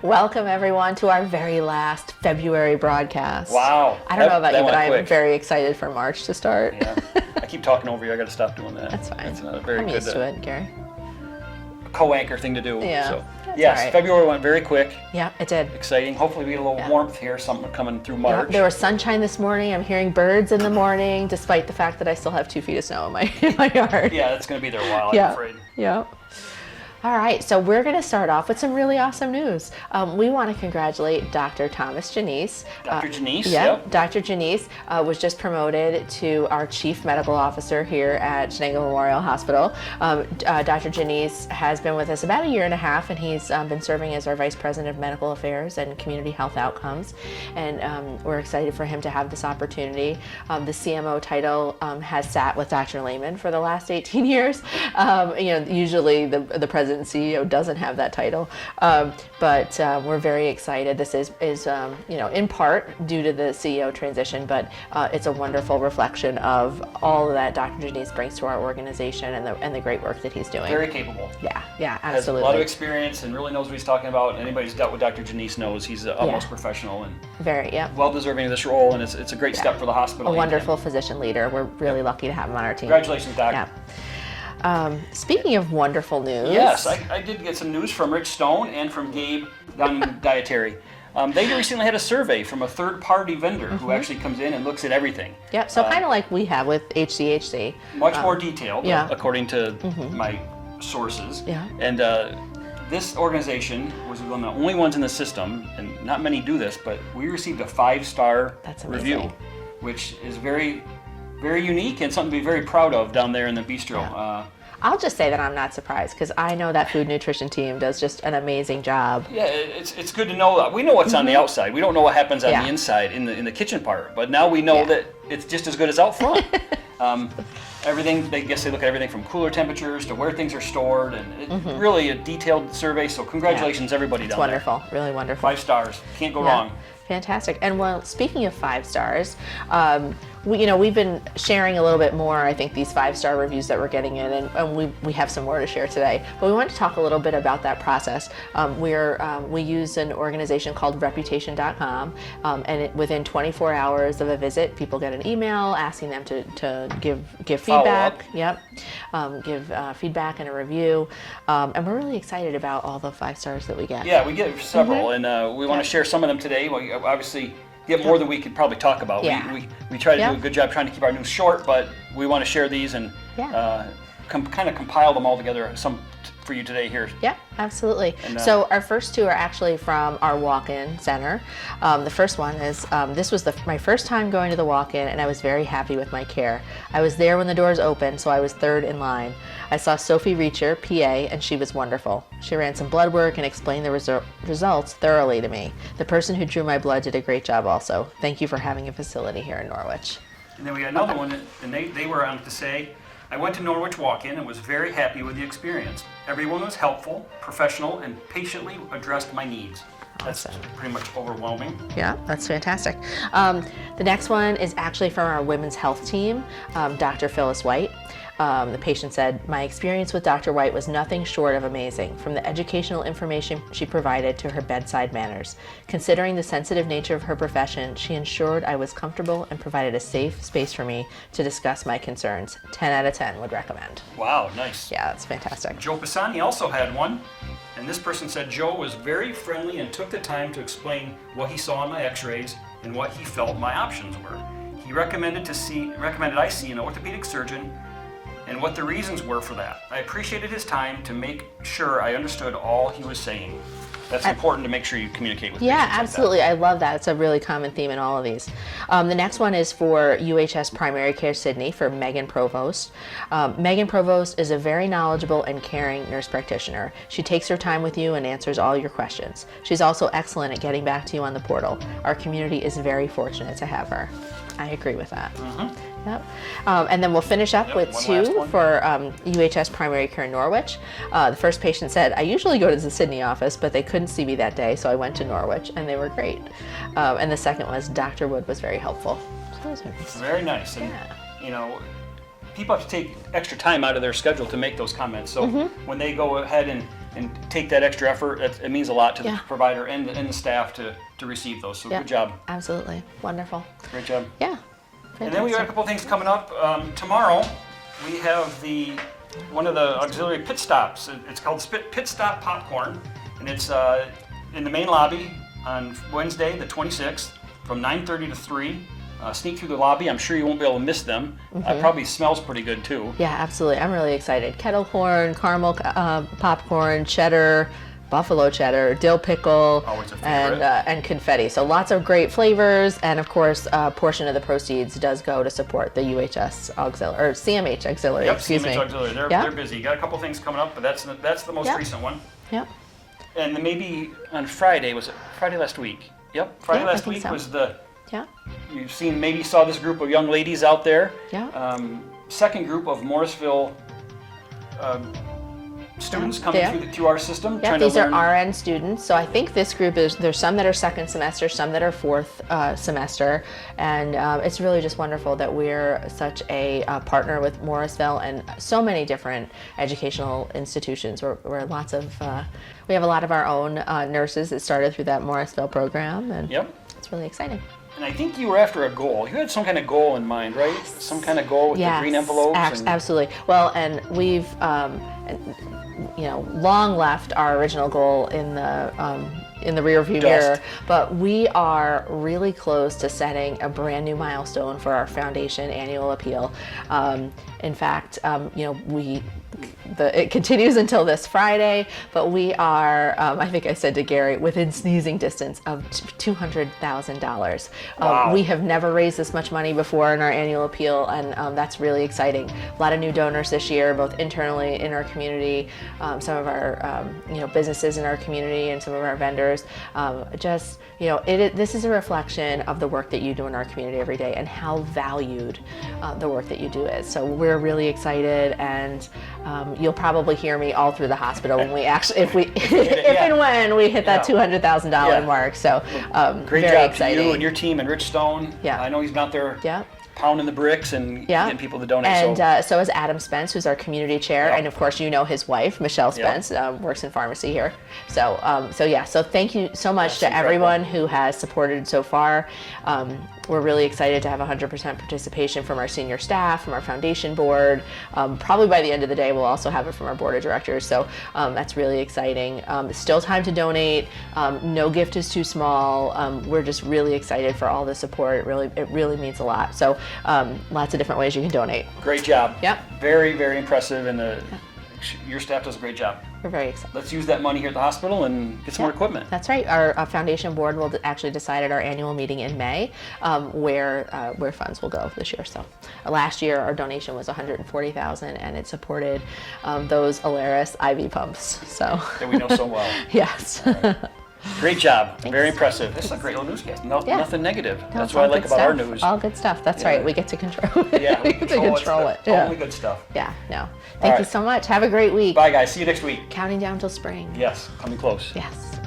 Welcome everyone to our very last February broadcast. Wow. I don't know about you, but I'm quick. very excited for March to start. Yeah. I keep talking over you. I got to stop doing that. That's fine. It's a very I'm good used to it, Gary. co-anchor thing to do. Yeah. So, that's yes, all right. February went very quick. Yeah, it did. Exciting. Hopefully we get a little Yeah. warmth here, something coming through Yeah, March. there was sunshine this morning. I'm hearing birds in the morning, despite the fact that I still have 2 feet of snow in my yard. Yeah, it's going to be there a while, Yeah. I'm afraid. Yeah. All right, so we're going to start off with some really awesome news. We want to congratulate Dr. Thomas Genese. Dr. Genese, Yeah, yep. Dr. Genese was just promoted to our Chief Medical Officer here at Shenango Memorial Hospital. Dr. Genese has been with us about a year and a half, and he's been serving as our Vice President of Medical Affairs and Community Health Outcomes. And we're excited for him to have this opportunity. The CMO title has sat with Dr. Lehman for the last 18 years. Usually the President and CEO doesn't have that title, but we're very excited. This is in part due to the CEO transition, but it's a wonderful reflection of all that Dr. Genese brings to our organization and the great work that he's doing. Very capable. Yeah, absolutely. Has a lot of experience and really knows what he's talking about. Anybody who's dealt with Dr. Genese knows he's almost professional and well deserving of this role, and it's a great step for the hospital. A wonderful physician leader. We're really lucky to have him on our team. Congratulations, Doc. Yeah. Speaking of wonderful news. Yes, I did get some news from Rich Stone and from Gabe down in Dietary. They recently had a survey from a third-party vendor who actually comes in and looks at everything. Yep, so kind of like we have with HCHC. Much more detailed, according to my sources. Yeah. And this organization was one of the only ones in the system, and not many do this, but we received a 5-star review, which is very, very unique and something to be very proud of down there in the bistro. Yeah. I'll just say that I'm not surprised because I know that food nutrition team does just an amazing job. Yeah, it's good to know. We know what's on the outside. We don't know what happens on the inside in the kitchen part. But now we know that it's just as good as out front. Everything. I guess they look at everything from cooler temperatures to where things are stored, and really a detailed survey. So congratulations, everybody down there. It's wonderful, really wonderful. 5 stars. Can't go wrong. Fantastic. And well, speaking of 5 stars, we've been sharing a little bit more, I think, these 5-star reviews that we're getting in, and we have some more to share today. But we want to talk a little bit about that process. We use an organization called Reputation.com, and within 24 hours of a visit, people get an email asking them to give feedback. Yep. Give feedback and a review. And we're really excited about all the 5 stars that we get. Yeah, we get several, and we want to share some of them today. We obviously get more than we could probably talk about. Yeah. We try to do a good job trying to keep our news short, but we want to share these and kind of compile them all together, some for you today here. Yeah, absolutely. And, so our first 2 are actually from our walk-in center. The first one is, this was my first time going to the walk-in, and I was very happy with my care. I was there when the doors opened, so I was 3rd in line. I saw Sophie Reacher, PA, and she was wonderful. She ran some blood work and explained the results thoroughly to me. The person who drew my blood did a great job also. Thank you for having a facility here in Norwich. And then we had another one, and they were on to say, I went to Norwich Walk-In and was very happy with the experience. Everyone was helpful, professional, and patiently addressed my needs. That's pretty much overwhelming. Yeah, that's fantastic. The next one is actually from our women's health team, Dr. Phyllis White. The patient said, my experience with Dr. White was nothing short of amazing, from the educational information she provided to her bedside manners. Considering the sensitive nature of her profession, she ensured I was comfortable and provided a safe space for me to discuss my concerns. 10 out of 10 would recommend. Wow, nice. Yeah, that's fantastic. Joe Pisani also had one, and this person said Joe was very friendly and took the time to explain what he saw on my x-rays and what he felt my options were. He recommended I see an orthopedic surgeon and what the reasons were for that. I appreciated his time to make sure I understood all he was saying. That's important to make sure you communicate with patients. Yeah, absolutely. I love that. It's a really common theme in all of these. The next one is for UHS Primary Care Sydney for Megan Provost. Megan Provost is a very knowledgeable and caring nurse practitioner. She takes her time with you and answers all your questions. She's also excellent at getting back to you on the portal. Our community is very fortunate to have her. I agree with that. Yep. And then we'll finish up with 2 for UHS Primary Care Norwich. The first patient said, I usually go to the Sydney office, but they couldn't see me that day, so I went to Norwich, and they were great. And the second was, Dr. Wood was very helpful. So those are nice. Very nice. And, people have to take extra time out of their schedule to make those comments. So when they go ahead and and take that extra effort. It means a lot to the Yeah. provider and the staff to receive those. So Yeah. good job. Absolutely. Wonderful. Great job. Yeah. And then we got a couple things coming up. Tomorrow, we have one of the auxiliary pit stops. It's called Pit Stop Popcorn, and it's in the main lobby on Wednesday, the 26th, from 9:30 to 3. Sneak through the lobby. I'm sure you won't be able to miss them. Probably smells pretty good too. Yeah, absolutely. I'm really excited. Kettle corn, caramel popcorn, cheddar, buffalo cheddar, dill pickle, Always a favorite. and confetti. So lots of great flavors, and of course, a portion of the proceeds does go to support the UHS auxiliary or CMH auxiliary. Yep, excuse CMH me. Auxiliary. Yeah. They're busy. Got a couple things coming up, but that's the most Yep. recent one. Yep. And then maybe on Friday, was it Friday last week? Yep, Friday Yeah, I last think week so. was Yeah. maybe saw this group of young ladies out there. Yeah. Second group of Morrisville students coming Yeah. through our system. Yeah, trying these to are learn. RN students. So I think this group there's some that are second semester, some that are fourth semester. And it's really just wonderful that we're such a partner with Morrisville and so many different educational institutions. We're lots of, we have a lot of our own nurses that started through that Morrisville program. And Yep. it's really exciting. And I think you were after a goal. You had some kind of goal in mind, right? Some kind of goal with the green envelopes. Absolutely. Well, and we've, long left our original goal in the rear view mirror, but we are really close to setting a brand new milestone for our foundation annual appeal. In fact, it continues until this Friday, but we are, I think I said to Gary, within sneezing distance of $200,000. Wow. We have never raised this much money before in our annual appeal, and that's really exciting. A lot of new donors this year, both internally in our community, some of our businesses in our community, and some of our vendors. This is a reflection of the work that you do in our community every day and how valued the work that you do is. So we're really excited, and you'll probably hear me all through the hospital when we actually, and when we hit that $200,000 mark. So great very job exciting. to you and your team and Rich Stone. Yeah. I know he's been out there Yeah. pounding the bricks and getting people to donate. And so is Adam Spence, who's our community chair, and of course his wife, Michelle Spence, works in pharmacy here. So thank you so much to everyone who has supported so far. We're really excited to have 100% participation from our senior staff, from our foundation board. Probably by the end of the day, we'll also have it from our board of directors. So that's really exciting. Still time to donate. No gift is too small. We're just really excited for all the support. It really means a lot. So lots of different ways you can donate. Great job. Yep. Very, very impressive, and your staff does a great job. We're very excited. Let's use that money here at the hospital and get some more equipment. That's right. Our foundation board will actually decide at our annual meeting in May where funds will go this year. So last year our donation was $140,000, and it supported those Alaris IV pumps. So That we know so well. yes. Great job. Thanks. Very impressive. This is a great little newscast. Nothing negative. No, That's it's what I all like good about our stuff. news. All good stuff. That's right. We get to control it. Yeah, we get to control it. Only good stuff. Yeah. No. Thank you so much. Have a great week. Bye, guys. See you next week. Counting down till spring. Yes, coming close. Yes.